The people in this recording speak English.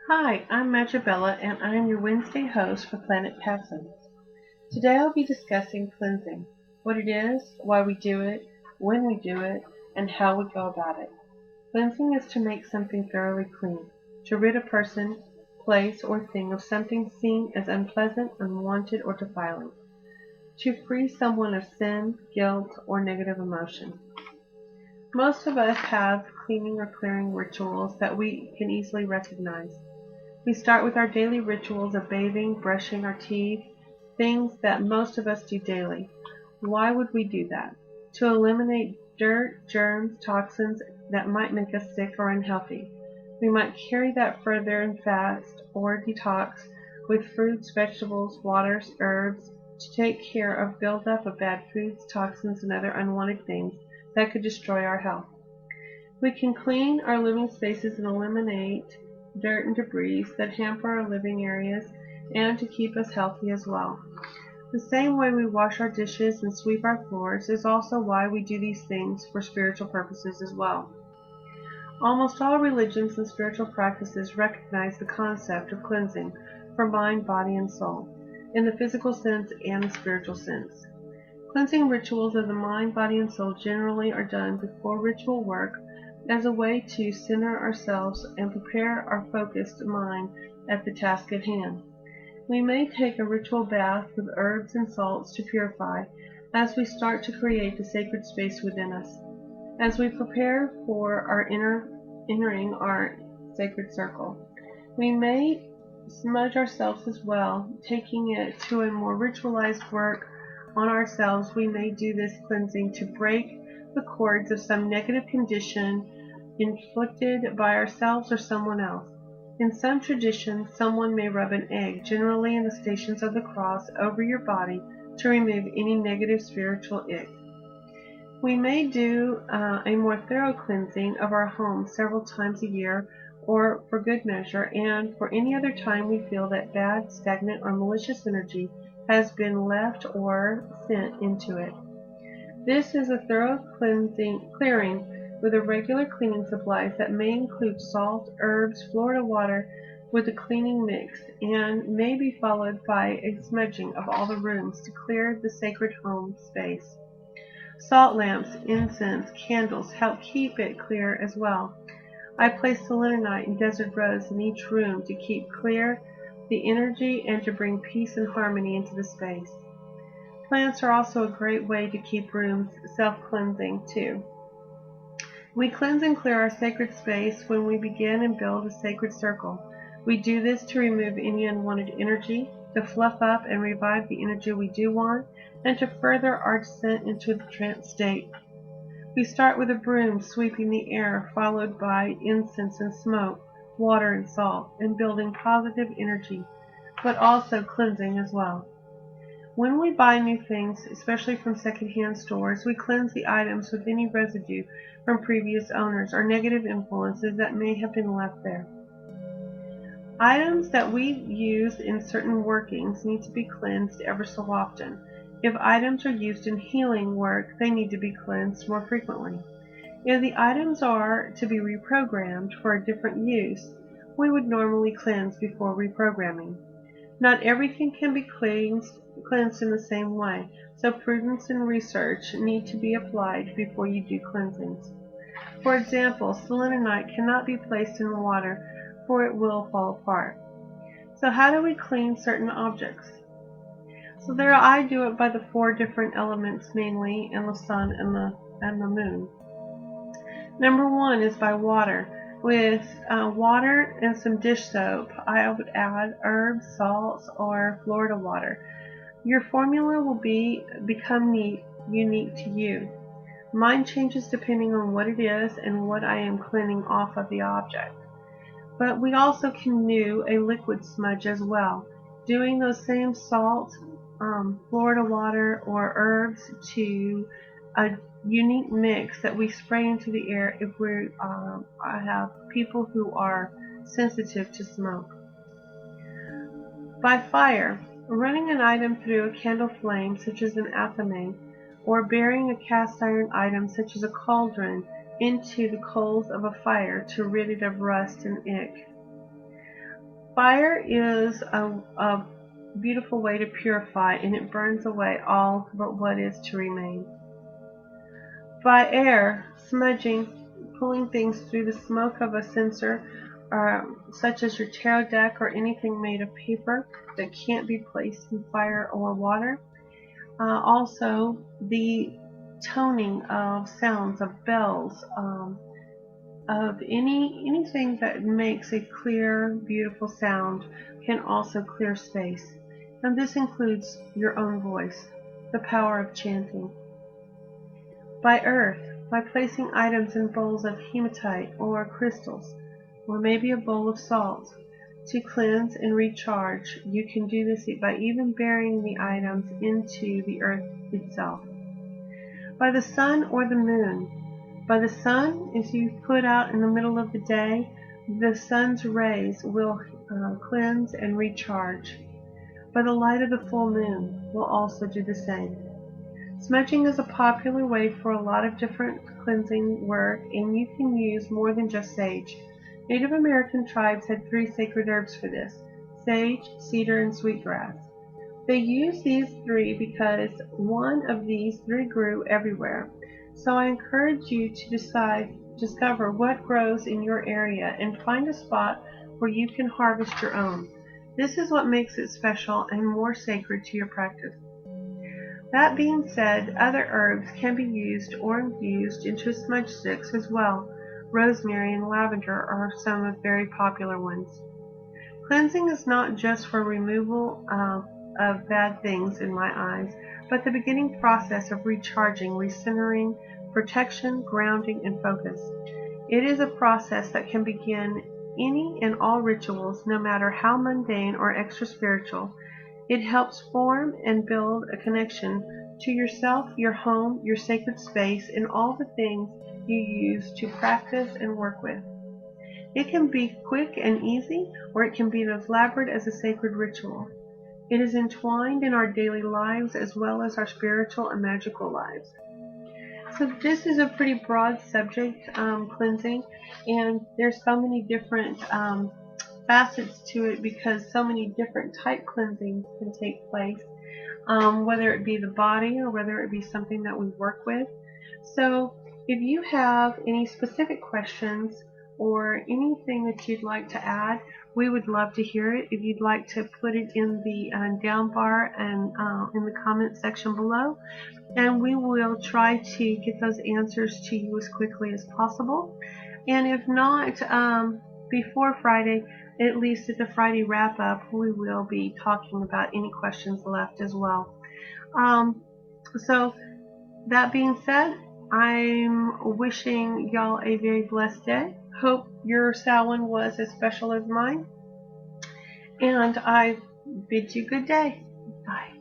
Hi, I'm Bella, and I'm your Wednesday host for Planet Pathlings. Today I'll be discussing cleansing, what it is, why we do it, when we do it, and how we go about it. Cleansing is to make something thoroughly clean, to rid a person, place, or thing of something seen as unpleasant, unwanted, or defiling, to free someone of sin, guilt, or negative emotion. Most of us have cleaning or clearing rituals that we can easily recognize. We start with our daily rituals of bathing, brushing our teeth, things that most of us do daily. Why would we do that? To eliminate dirt, germs, toxins that might make us sick or unhealthy. We might carry that further and fast or detox with fruits, vegetables, waters, herbs to take care of buildup of bad foods, toxins, and other unwanted things that could destroy our health. We can clean our living spaces and eliminate dirt and debris that hamper our living areas and to keep us healthy as well. The same way we wash our dishes and sweep our floors is also why we do these things for spiritual purposes as well. Almost all religions and spiritual practices recognize the concept of cleansing for mind, body, and soul, in the physical sense and the spiritual sense. Cleansing rituals of the mind, body, and soul generally are done before ritual work as a way to center ourselves and prepare our focused mind at the task at hand. We may take a ritual bath with herbs and salts to purify as we start to create the sacred space within us. As we prepare for our entering our sacred circle, we may smudge ourselves as well, taking it to a more ritualized work on ourselves. We may do this cleansing to break the cords of some negative condition inflicted by ourselves or someone else. In some traditions, someone may rub an egg, generally in the Stations of the Cross, over your body to remove any negative spiritual ick. We may do a more thorough cleansing of our home several times a year or for good measure, and for any other time we feel that bad, stagnant, or malicious energy has been left or sent into it. This is a thorough clearing with irregular cleaning supplies that may include salt, herbs, Florida water with a cleaning mix, and may be followed by a smudging of all the rooms to clear the sacred home space. Salt lamps, incense, candles help keep it clear as well. I place selenite and desert rose in each room to keep clear the energy and to bring peace and harmony into the space. Plants are also a great way to keep rooms self-cleansing too. We cleanse and clear our sacred space when we begin and build a sacred circle. We do this to remove any unwanted energy, to fluff up and revive the energy we do want, and to further our descent into the trance state. We start with a broom sweeping the air, followed by incense and smoke, water and salt, and building positive energy, but also cleansing as well. When we buy new things, especially from secondhand stores, we cleanse the items with any residue from previous owners or negative influences that may have been left there. Items that we use in certain workings need to be cleansed ever so often. If items are used in healing work, they need to be cleansed more frequently. If the items are to be reprogrammed for a different use, we would normally cleanse before reprogramming. Not everything can be cleansed in the same way, so prudence and research need to be applied before you do cleansings. For example, selenite cannot be placed in the water, for it will fall apart. So how do we clean certain objects? So there I do it by the 4 different elements mainly, and the sun and the moon. Number 1 is by water. With water and some dish soap, I would add herbs, salts, or Florida water. Your formula will become unique to you. Mine changes depending on what it is and what I am cleaning off of the object. But we also can do a liquid smudge as well, doing those same salt, Florida water, or herbs to a unique mix that we spray into the air if we have people who are sensitive to smoke. By fire, running an item through a candle flame such as an athame, or burying a cast iron item such as a cauldron into the coals of a fire to rid it of rust and ick. Fire is a beautiful way to purify, and it burns away all but what is to remain. By air, smudging, pulling things through the smoke of a censer, such as your tarot deck or anything made of paper that can't be placed in fire or water. Also, the toning of sounds, of bells, of anything that makes a clear, beautiful sound can also clear space. And this includes your own voice, the power of chanting. By earth, by placing items in bowls of hematite or crystals, or maybe a bowl of salt, to cleanse and recharge. You can do this by even burying the items into the earth itself. By the sun or the moon. By the sun, as you put out in the middle of the day, the sun's rays will cleanse and recharge. By the light of the full moon will also do the same. Smudging is a popular way for a lot of different cleansing work, and you can use more than just sage. Native American tribes had 3 sacred herbs for this: sage, cedar, and sweetgrass. They used these 3 because one of these 3 grew everywhere. So I encourage you to discover what grows in your area and find a spot where you can harvest your own. This is what makes it special and more sacred to your practice. That being said, other herbs can be used or infused into smudge sticks as well. Rosemary and lavender are some of very popular ones. Cleansing is not just for removal of bad things in my eyes, but the beginning process of recharging, recentering, protection, grounding, and focus. It is a process that can begin any and all rituals, no matter how mundane or extra spiritual. It helps form and build a connection to yourself, your home, your sacred space, and all the things you use to practice and work with. It can be quick and easy, or it can be as elaborate as a sacred ritual. It is entwined in our daily lives as well as our spiritual and magical lives. So this is a pretty broad subject, cleansing, and there's so many different facets to it because so many different type cleansings can take place, whether it be the body or whether it be something that we work with. So if you have any specific questions or anything that you'd like to add, we would love to hear it. If you'd like to put it in the down bar and in the comment section below, and we will try to get those answers to you as quickly as possible. And if not before Friday, at least at the Friday wrap up, we will be talking about any questions left as well. So that being said, I'm wishing y'all a very blessed day. Hope your Samhain was as special as mine. And I bid you good day. Bye.